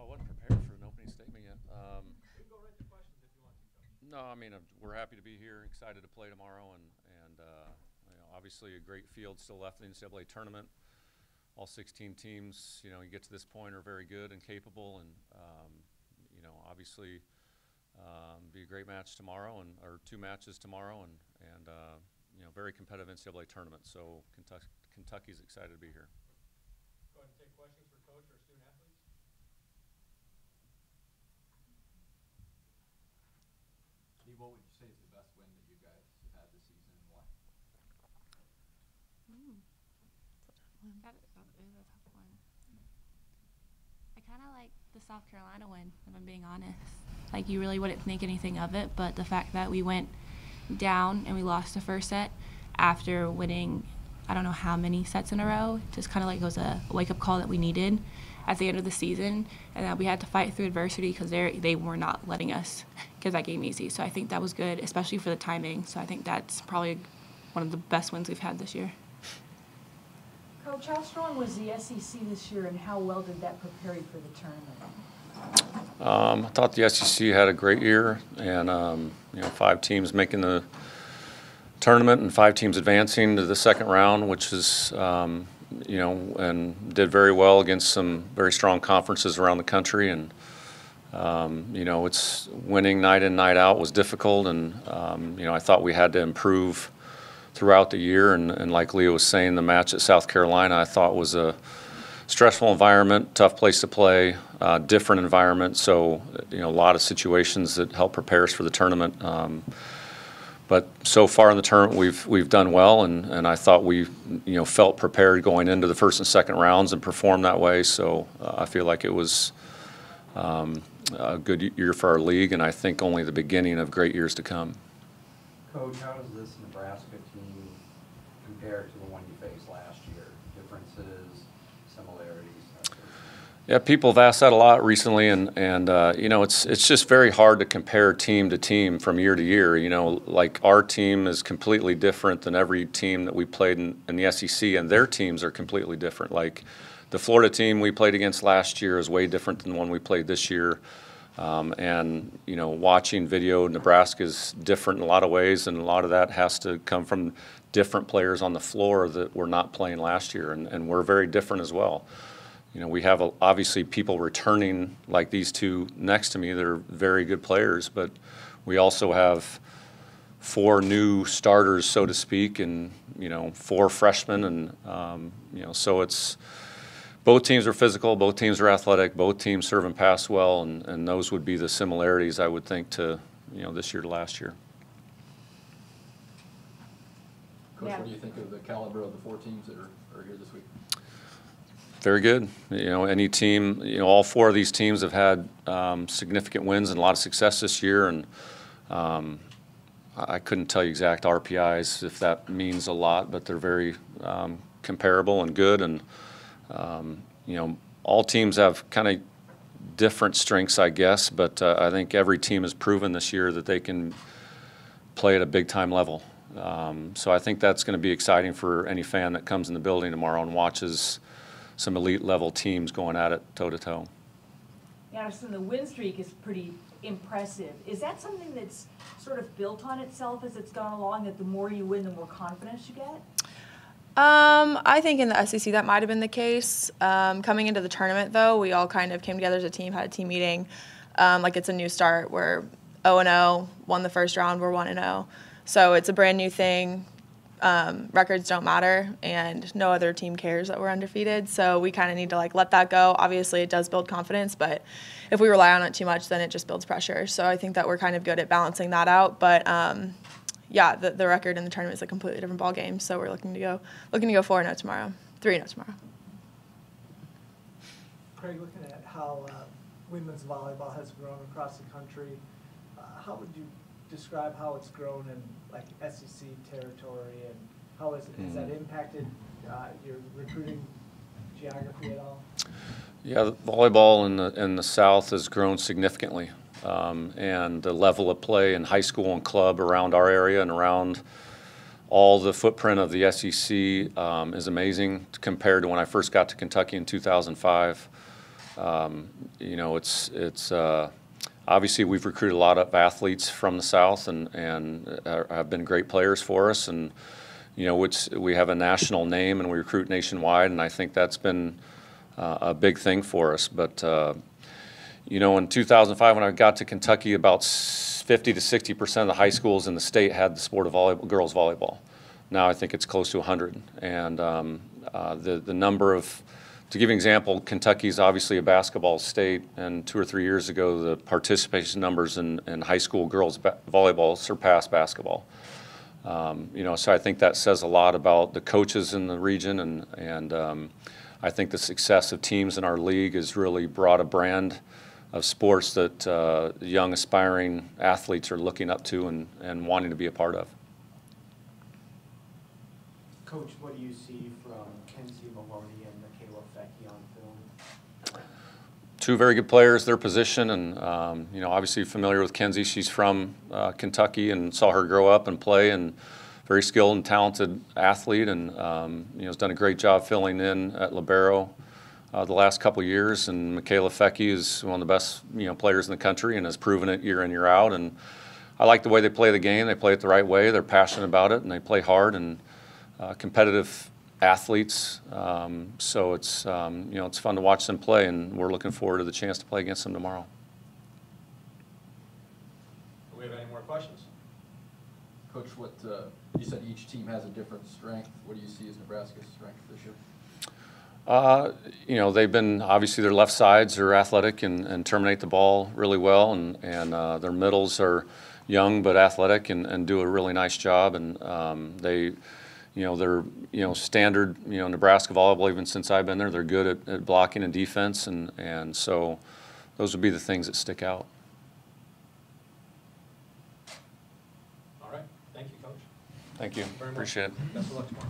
I wasn't prepared for an opening statement yet. We can go right to questions if you want to, Coach. No, I mean we're happy to be here, excited to play tomorrow, and obviously a great field still left in the NCAA tournament. All 16 teams, you get to this point are very good and capable, and obviously be a great match tomorrow, or two matches tomorrow, and very competitive NCAA tournament. So Kentucky's excited to be here. Go ahead and take questions for coach or student athletes. What would you say is the best win that you guys have had this season, and why? That is a tough one. I kind of like the South Carolina win, if I'm being honest. Like, you really wouldn't think anything of it, but the fact that we went down and we lost the first set after winning I don't know how many sets in a row, just kind of like was a wake-up call that we needed at the end of the season, and that we had to fight through adversity because they were not letting us get that game easy. So I think that was good, especially for the timing. So I think that's probably one of the best wins we've had this year. Coach, how strong was the SEC this year, and how well did that prepare you for the tournament? I thought the SEC had a great year, and 5 teams making the tournament and 5 teams advancing to the second round, which is and did very well against some very strong conferences around the country. And it's winning night in, night out was difficult, and I thought we had to improve throughout the year. And like Leah was saying, the match at South Carolina I thought was a stressful environment, tough place to play, different environment. So a lot of situations that help prepare us for the tournament. But so far in the tournament, we've done well, and I thought we felt prepared going into the first and second rounds and performed that way. So I feel like it was a good year for our league, and I think only the beginning of great years to come. Coach, how does this Nebraska team compare to the one you faced last year? Differences, similarities? Yeah, people have asked that a lot recently, and it's just very hard to compare team to team from year to year. Like our team is completely different than every team that we played in the SEC, and their teams are completely different. Like the Florida team we played against last year is way different than the one we played this year. Watching video, Nebraska is different in a lot of ways, and a lot of that has to come from different players on the floor that were not playing last year, and we're very different as well. We have obviously people returning like these two next to me. They're very good players, but we also have 4 new starters, so to speak, and 4 freshmen, and so it's both teams are physical, both teams are athletic, both teams serve and pass well, and those would be the similarities I would think to this year to last year. Coach, what do you think of the caliber of the 4 teams that are here this week? Very good. Any team, all 4 of these teams have had significant wins and a lot of success this year, and I couldn't tell you exact RPIs if that means a lot, but they're very comparable and good, and all teams have kind of different strengths, I guess, but I think every team has proven this year that they can play at a big-time level. So I think that's going to be exciting for any fan that comes in the building tomorrow and watches some elite level teams going at it toe-to-toe. Yeah, so the win streak is pretty impressive. Is that something that's sort of built on itself as it's gone along, that the more you win, the more confidence you get? I think in the SEC that might have been the case. Coming into the tournament, though, we all kind of came together as a team, had a team meeting. Like it's a new start. We're 0-0, won the first round, we're 1-0. So it's a brand new thing. Records don't matter, and no other team cares that we're undefeated. So we kind of need to let that go. Obviously, it does build confidence, but if we rely on it too much, then it just builds pressure. So I think that we're kind of good at balancing that out. But yeah, the record in the tournament is a completely different ball game. So we're looking to go 4-0 tomorrow, 3-0 tomorrow. Craig, looking at how women's volleyball has grown across the country, how would you describe how it's grown in SEC territory, and how has that impacted your recruiting geography at all? Yeah, volleyball in the South has grown significantly, and the level of play in high school and club around our area and around all the footprint of the SEC is amazing compared to when I first got to Kentucky in 2005. You know, it's obviously we've recruited a lot of athletes from the South and have been great players for us, and you know, we have a national name and we recruit nationwide, and I think that's been a big thing for us. But you know, in 2005 when I got to Kentucky, about 50 to 60% of the high schools in the state had the sport of volleyball, girls volleyball. Now I think it's close to 100, and the number of, to give you an example, Kentucky is obviously a basketball state, and 2 or 3 years ago the participation numbers in high school girls volleyball surpassed basketball. You know, so I think that says a lot about the coaches in the region, and I think the success of teams in our league has really brought a brand of sports that young aspiring athletes are looking up to and wanting to be a part of. Coach, what do you see from Kenzie Maloney and Michaela Fecky on film? Two very good players, their position, and you know, obviously familiar with Kenzie. She's from Kentucky and saw her grow up and play, and very skilled and talented athlete, and you know, has done a great job filling in at libero the last couple of years. And Michaela Fecky is one of the best, you know, players in the country and has proven it year in, year out. And I like the way they play the game. They play it the right way. They're passionate about it, and they play hard, and competitive athletes. So it's you know, it's fun to watch them play, and we're looking forward to the chance to play against them tomorrow. Do we have any more questions? Coach, what you said each team has a different strength. What do you see as Nebraska's strength this year? You know, they've been, obviously their left sides are athletic and terminate the ball really well, and their middles are young but athletic and do a really nice job, and they, you know, they're, you know, standard, you know, Nebraska volleyball, even since I've been there, they're good at blocking and defense, and so those would be the things that stick out. All right. Thank you, Coach. Thank you. Very much. Appreciate it. Best of luck tomorrow.